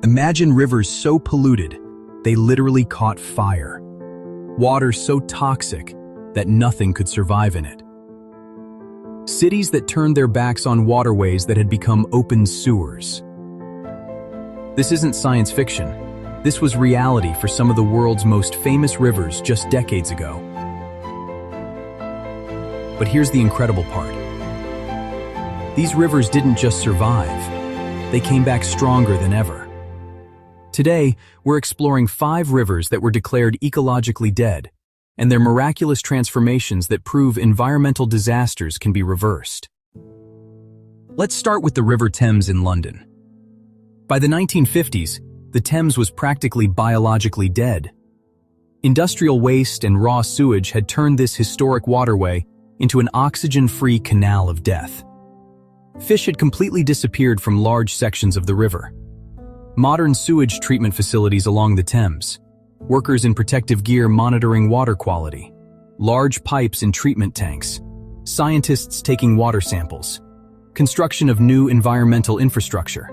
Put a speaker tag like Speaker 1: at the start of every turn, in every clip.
Speaker 1: Imagine rivers so polluted, they literally caught fire. Water so toxic that nothing could survive in it. Cities that turned their backs on waterways that had become open sewers. This isn't science fiction. This was reality for some of the world's most famous rivers just decades ago. But here's the incredible part. These rivers didn't just survive, they came back stronger than ever. Today, we're exploring 5 rivers that were declared ecologically dead, and their miraculous transformations that prove environmental disasters can be reversed. Let's start with the River Thames in London. By the 1950s, the Thames was practically biologically dead. Industrial waste and raw sewage had turned this historic waterway into an oxygen-free canal of death. Fish had completely disappeared from large sections of the river. Modern sewage treatment facilities along the Thames, workers in protective gear monitoring water quality, large pipes in treatment tanks, scientists taking water samples, construction of new environmental infrastructure.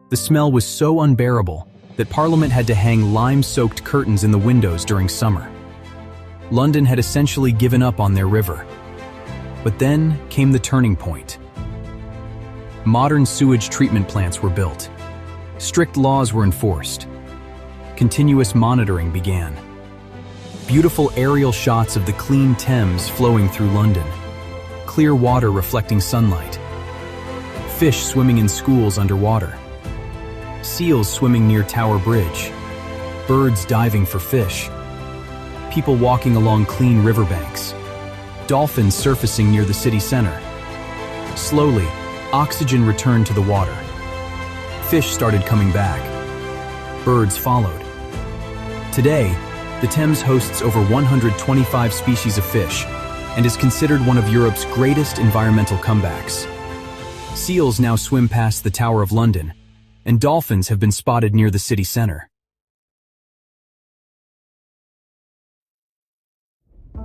Speaker 1: The smell was so unbearable that Parliament had to hang lime-soaked curtains in the windows during summer. London had essentially given up on their river. But then came the turning point. Modern sewage treatment plants were built. Strict laws were enforced. Continuous monitoring began. Beautiful aerial shots of the clean Thames flowing through London. Clear water reflecting sunlight. Fish swimming in schools underwater. Seals swimming near Tower Bridge. Birds diving for fish. People walking along clean riverbanks. Dolphins surfacing near the city center. Slowly, oxygen returned to the water. Fish started coming back. Birds followed. Today, the Thames hosts over 125 species of fish and is considered one of Europe's greatest environmental comebacks. Seals now swim past the Tower of London, and dolphins have been spotted near the city center.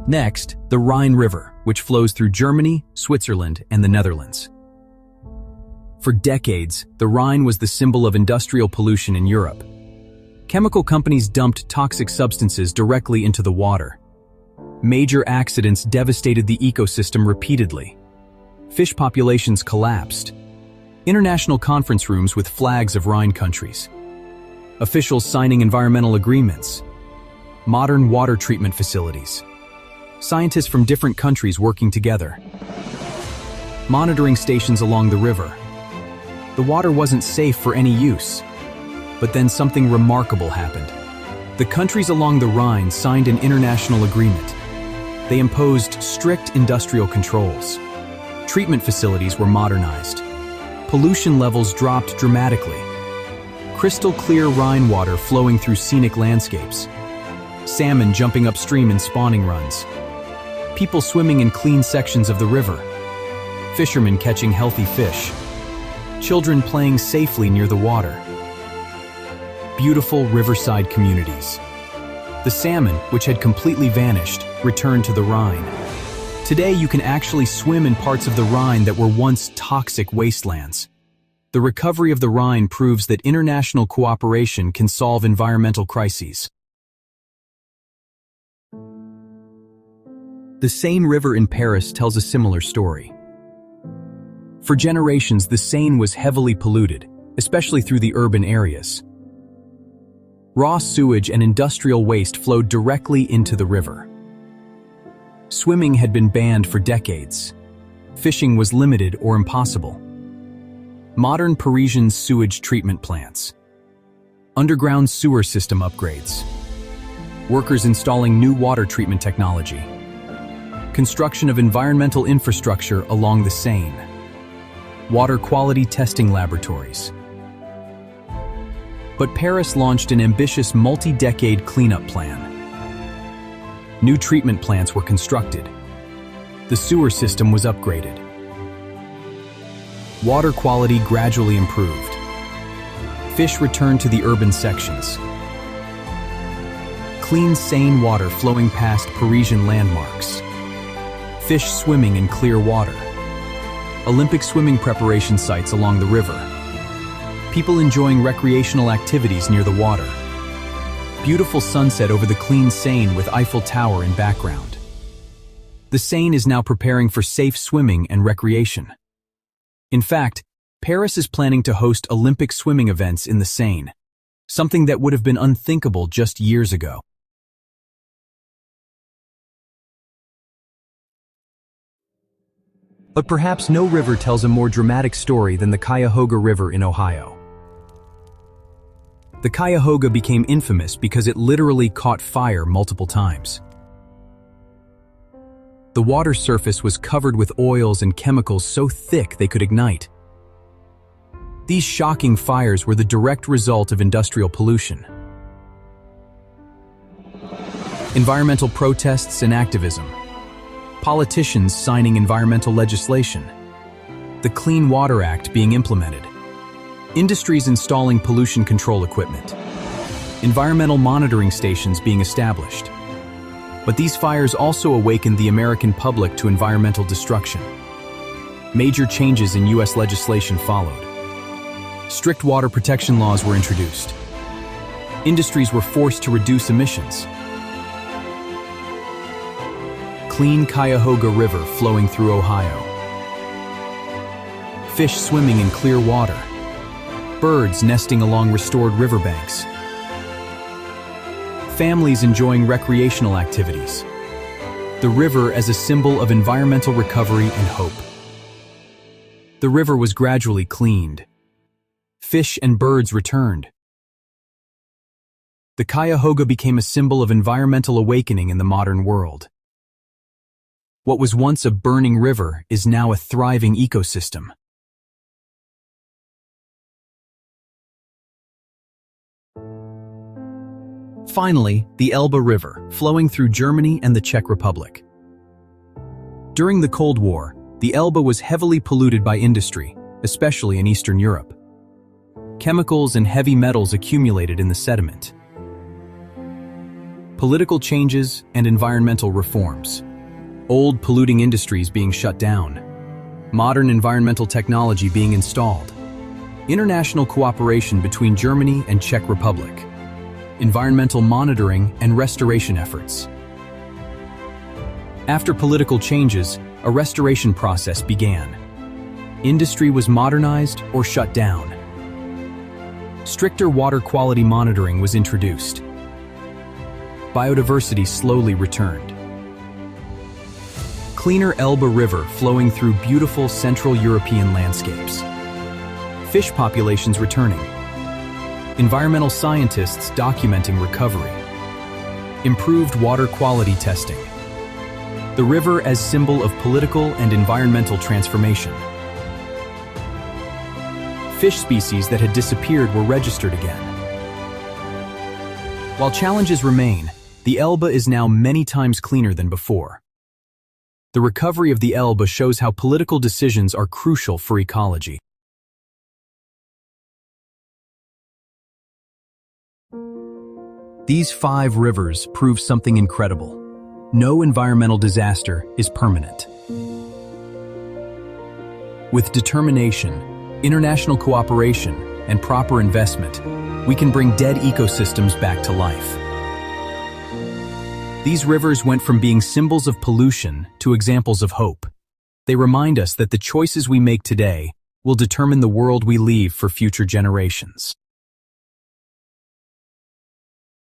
Speaker 1: Next, the Rhine River, which flows through Germany, Switzerland, and the Netherlands. For decades, the Rhine was the symbol of industrial pollution in Europe. Chemical companies dumped toxic substances directly into the water. Major accidents devastated the ecosystem repeatedly. Fish populations collapsed. International conference rooms with flags of Rhine countries. Officials signing environmental agreements. Modern water treatment facilities. Scientists from different countries working together. Monitoring stations along the river. The water wasn't safe for any use. But then something remarkable happened. The countries along the Rhine signed an international agreement. They imposed strict industrial controls. Treatment facilities were modernized. Pollution levels dropped dramatically. Crystal clear Rhine water flowing through scenic landscapes. Salmon jumping upstream in spawning runs. People swimming in clean sections of the river. Fishermen catching healthy fish. Children playing safely near the water. Beautiful riverside communities. The salmon, which had completely vanished, returned to the Rhine. Today you can actually swim in parts of the Rhine that were once toxic wastelands. The recovery of the Rhine proves that international cooperation can solve environmental crises. The Seine River in Paris tells a similar story. For generations, the Seine was heavily polluted, especially through the urban areas. Raw sewage and industrial waste flowed directly into the river. Swimming had been banned for decades. Fishing was limited or impossible. Modern Parisian sewage treatment plants. Underground sewer system upgrades. Workers installing new water treatment technology. Construction of environmental infrastructure along the Seine. Water quality testing laboratories. But Paris launched an ambitious multi-decade cleanup plan. New treatment plants were constructed. The sewer system was upgraded. Water quality gradually improved. Fish returned to the urban sections. Clean Seine water flowing past Parisian landmarks. Fish swimming in clear water. Olympic swimming preparation sites along the river. people enjoying recreational activities near the water. Beautiful sunset over the clean Seine with Eiffel Tower in background. The Seine is now preparing for safe swimming and recreation. In fact, Paris is planning to host Olympic swimming events in the Seine, something that would have been unthinkable just years ago. But perhaps no river tells a more dramatic story than the Cuyahoga River in Ohio. The Cuyahoga became infamous because it literally caught fire multiple times. The water surface was covered with oils and chemicals so thick they could ignite. These shocking fires were the direct result of industrial pollution. Environmental protests and activism. Politicians signing environmental legislation. The Clean Water Act being implemented. Industries installing pollution control equipment. Environmental monitoring stations being established. But these fires also awakened the American public to environmental destruction. Major changes in U.S. legislation followed. Strict water protection laws were introduced. Industries were forced to reduce emissions. Clean Cuyahoga River flowing through Ohio. Fish swimming in clear water. Birds nesting along restored riverbanks. Families enjoying recreational activities. The river as a symbol of environmental recovery and hope. The river was gradually cleaned. Fish and birds returned. The Cuyahoga became a symbol of environmental awakening in the modern world. What was once a burning river is now a thriving ecosystem. Finally, the Elbe River, flowing through Germany and the Czech Republic. During the Cold War, the Elbe was heavily polluted by industry, especially in Eastern Europe. Chemicals and heavy metals accumulated in the sediment. Political changes and environmental reforms. Old polluting industries being shut down. Modern environmental technology being installed. International cooperation between Germany and Czech Republic. Environmental monitoring and restoration efforts. After political changes, a restoration process began. Industry was modernized or shut down. Stricter water quality monitoring was introduced. Biodiversity slowly returned. Cleaner Elbe River flowing through beautiful Central European landscapes. Fish populations returning. Environmental scientists documenting recovery. Improved water quality testing. The river as symbol of political and environmental transformation. Fish species that had disappeared were registered again. While challenges remain, the Elbe is now many times cleaner than before. The recovery of the Elbe shows how political decisions are crucial for ecology. These 5 rivers prove something incredible. No environmental disaster is permanent. With determination, international cooperation, and proper investment, we can bring dead ecosystems back to life. These rivers went from being symbols of pollution to examples of hope. They remind us that the choices we make today will determine the world we leave for future generations.